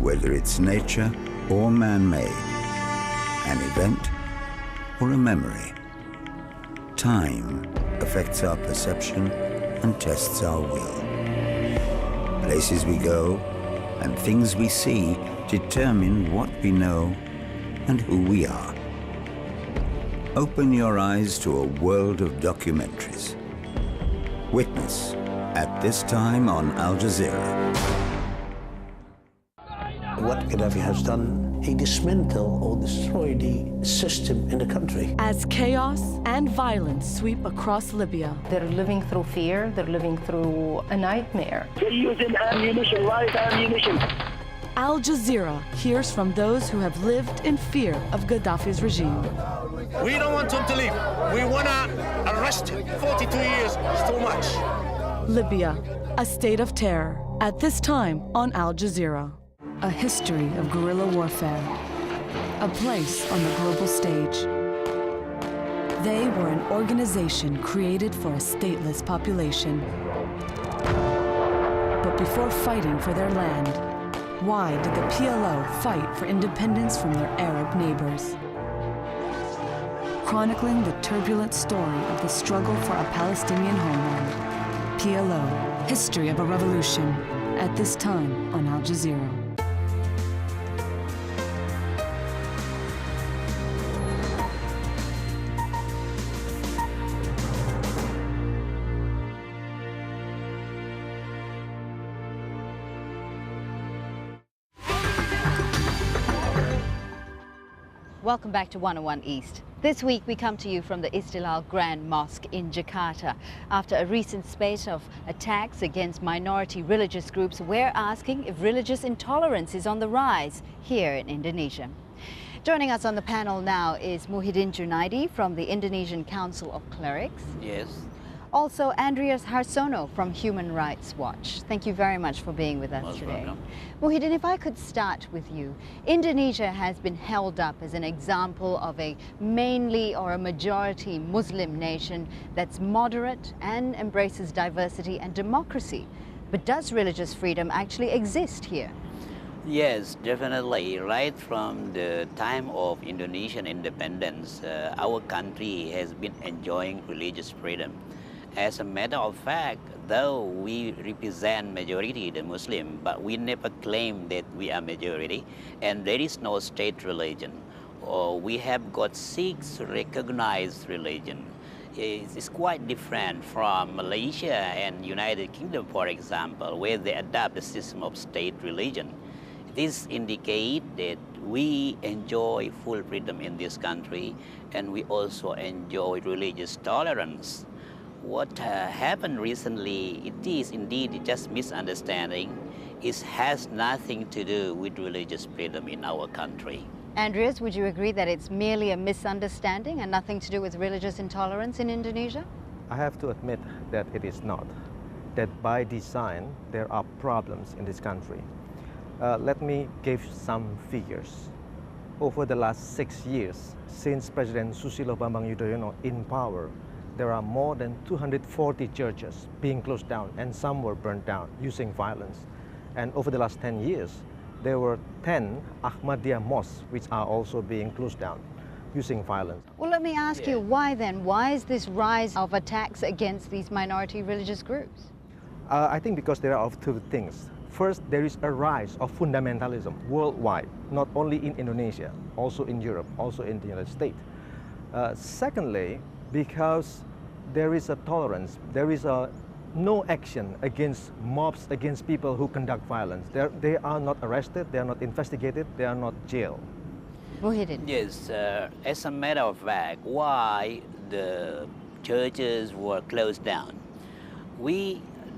Whether it's nature or man-made, an event or a memory, time affects our perception and tests our will. Places we go and things we see determine what we know and who we are. Open your eyes to a world of documentaries. Witness at this time on AlJazeera. What Gaddafi has done, he dismantled or destroyed the system in the country. As chaos and violence sweep across Libya, they're living through fear, they're living through a nightmare. They're using ammunition, live ammunition. AlJazeera hears from those who have lived in fear of Gaddafi's regime. We don't want him to leave. We want to arrest him. 42 years is too much. Libya, a state of terror. At this time on AlJazeera. A history of guerrilla warfare. A place on the global stage. They were an organization created for a stateless population. But before fighting for their land, why did the PLO fight for independence from their Arab neighbors? Chronicling the turbulent story of the struggle for a Palestinian homeland. PLO, History of a Revolution, at this time on AlJazeera. Welcome back to 101 East. This week we come to you from the Istiqlal Grand Mosque in Jakarta. After a recent spate of attacks against minority religious groups, we're asking if religious intolerance is on the rise here in Indonesia. Joining us on the panel now is Muhyiddin Junaidi from the Indonesian Council of Clerics. Yes. Also Andreas Harsono from Human Rights Watch. Thank you very much for being with us Most today. welcome. Muhyiddin, if I could start with you. Indonesia has been held up as an example of a mainly or a majority Muslim nation that's moderate and embraces diversity and democracy. But does religious freedom actually exist here? Yes, definitely. Right from the time of Indonesian independence, our country has been enjoying religious freedom. As a matter of fact, though we represent majority the Muslim, but we never claim that we are majority, and there is no state religion. We have got 6 recognized religions. It's quite different from Malaysia and United Kingdom, for example, where they adopt the system of state religion. This indicates that we enjoy full freedom in this country, and we also enjoy religious tolerance. What happened recently, it is indeed just misunderstanding. It has nothing to do with religious freedom in our country. Andreas, would you agree that it's merely a misunderstanding and nothing to do with religious intolerance in Indonesia? I have to admit that it is not. That by design, there are problems in this country. Let me give some figures. Over the last 6 years, since President Susilo Bambang Yudhoyono in power, there are more than 240 churches being closed down, and some were burned down using violence. And over the last 10 years, there were 10 Ahmadiyya mosques which are also being closed down using violence. Well, let me ask you, why then? Why is this rise of attacks against these minority religious groups? I think because there are 2 things. First, there is a rise of fundamentalism worldwide, not only in Indonesia, also in Europe, also in the United States. Secondly, because there is a tolerance, there is no action against mobs, against people who conduct violence. They are not arrested, they are not investigated, they are not jailed. Muhyiddin. Yes, as a matter of fact, why the churches were closed down?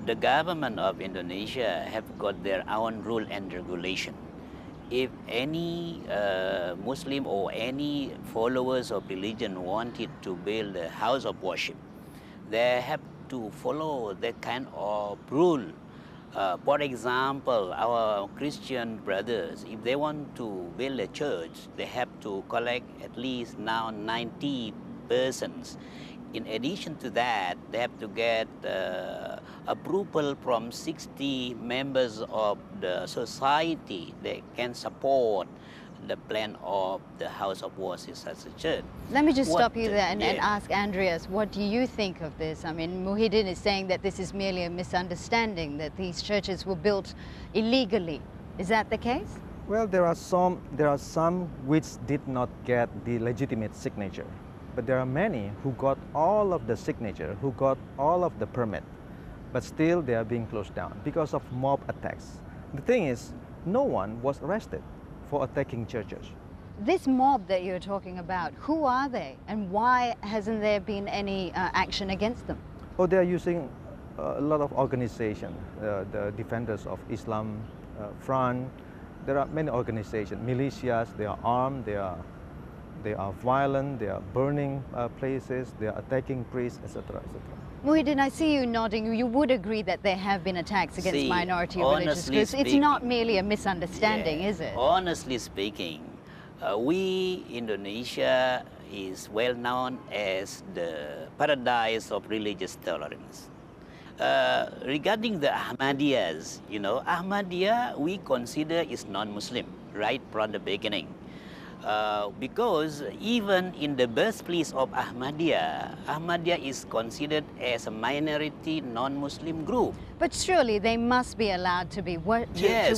The government of Indonesia have got their own rule and regulation. If any Muslim or any followers of religion wanted to build a house of worship, they have to follow that kind of rule. For example, our Christian brothers, if they want to build a church, they have to collect at least now 90 persons. in addition to that, they have to get approval from 60 members of the society that can support the plan of the House of Worship as a church. Let me just What stop you the- there and yeah. ask Andreas, what do you think of this? I mean, Muhyiddin is saying that this is merely a misunderstanding, that these churches were built illegally. Is that the case? Well, there are some which did not get the legitimate signature, but there are many who got all of the signature, who got all of the permit, but still they are being closed down because of mob attacks. The thing is, no one was arrested for attacking churches. This mob that you're talking about, who are they and why hasn't there been any action against them? Oh, they are using a lot of organizations, the Defenders of Islam Front. There are many organizations, militias. They are armed, they are violent, they are burning places, they are attacking priests, etc., etc. Muhyiddin, I see you nodding. You would agree that there have been attacks against See, minority religious honestly groups. It's speaking- not merely a misunderstanding, Yeah. is it? Honestly speaking, we, Indonesia, is well known as the paradise of religious tolerance. Regarding the Ahmadiyyas, Ahmadiyya we consider is non-Muslim right from the beginning. Because even in the birthplace of Ahmadiyya is considered as a minority non-Muslim group. But surely they must be allowed to be to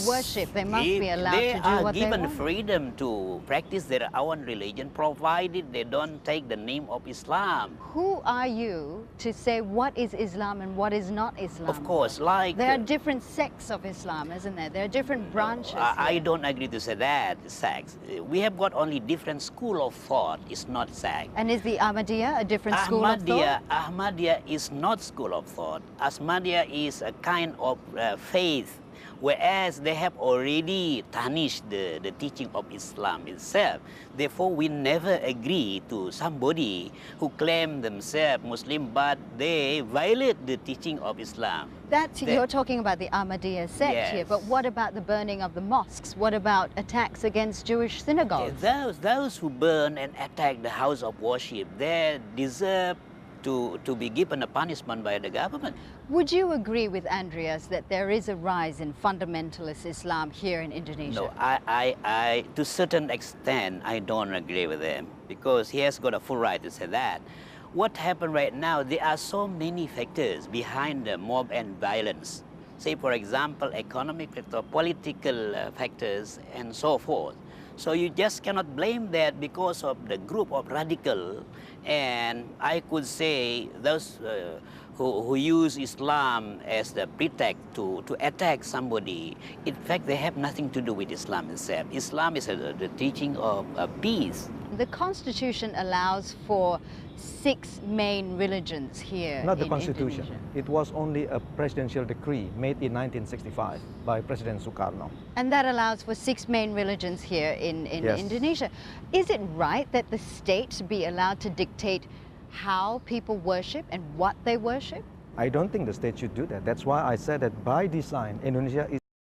worship. They must be allowed they to do are what they given want. freedom to practice their own religion, provided they don't take the name of Islam. Who are you to say what is Islam and what is not Islam? Of course, like There are different sects of Islam, isn't there? There are different branches. I don't agree to say that sects. We have got only different school of thought. It's not sect. And is the Ahmadiyya a different school of thought? Ahmadiyya is not school of thought. Ahmadiyya is a kind of faith, whereas they have already tarnished the teaching of Islam itself. Therefore, we never agree to somebody who claim themselves Muslim, but they violate the teaching of Islam. You're talking about the Ahmadiyya sect here, Yes. but what about the burning of the mosques? What about attacks against Jewish synagogues? Those who burn and attack the house of worship, they deserve to be given a punishment by the government. Would you agree with Andreas that there is a rise in fundamentalist Islam here in Indonesia? No, I to a certain extent, I don't agree with him, because he has got a full right to say that. What happened right now, there are so many factors behind the mob and violence. Say, for example, economic factor, political factors, and so forth. So you just cannot blame that because of the group of radical, and I could say those who use Islam as the pretext to attack somebody. In fact, they have nothing to do with Islam itself. Islam is the teaching of peace. The Constitution allows for 6 main religions here Not the in Constitution. Indonesia. It was only a presidential decree made in 1965 by President Sukarno. And that allows for 6 main religions here in Yes. Indonesia. Is it right that the state be allowed to dictate how people worship and what they worship? I don't think the state should do that. That's why I said that by design, Indonesia is